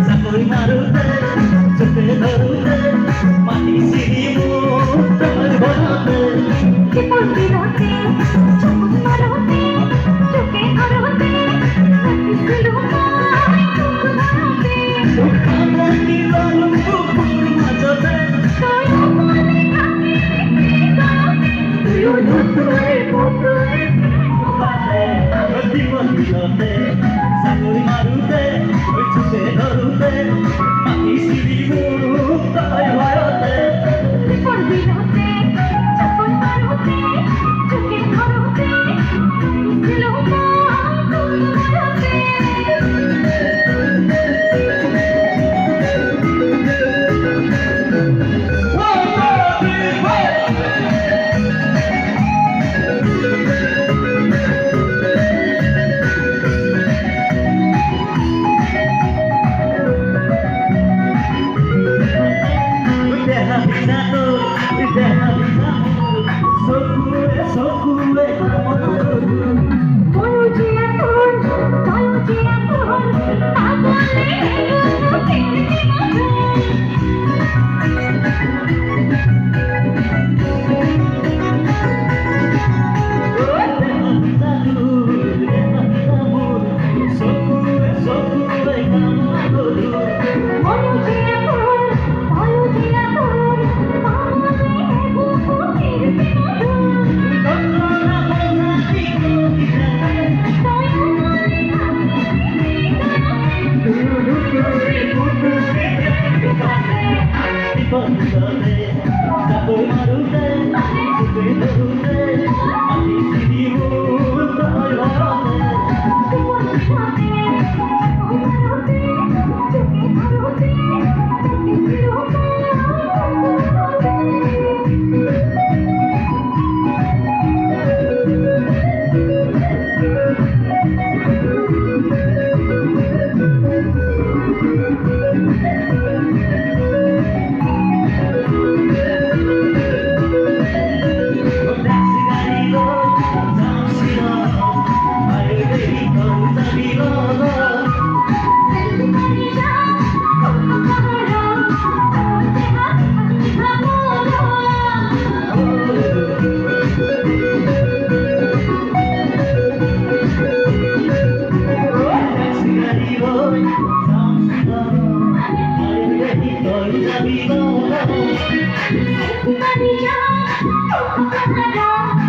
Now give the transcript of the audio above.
চাকৰি মাৰোতে চুকে ধৰোতে মাটি চিৰি মোৰ তই ভৰাতে কেৱল দিনতে চকুত মাৰোতে চুকে ধৰোতে ভাবিছিলো মই তোক ধৰোতে কামনি ললো বুকুৰ মাজতে তই অকলে থাকি গাওঁতে তুয়ো নতুৰে পুতুৰে জীৱনতে চাকৰি মাৰোতে চুকে ধৰোতে মাটি চিৰি মোৰ তই ভৰাতে কেৱল দিনতে চকুত মাৰোতে চুকে ধৰোতে ভাবিছিলো মই তোক চাকৰি মাৰোতে চুকে ধৰোতে মাটি চিৰি মোৰ তই ভৰাতে Everybody jump,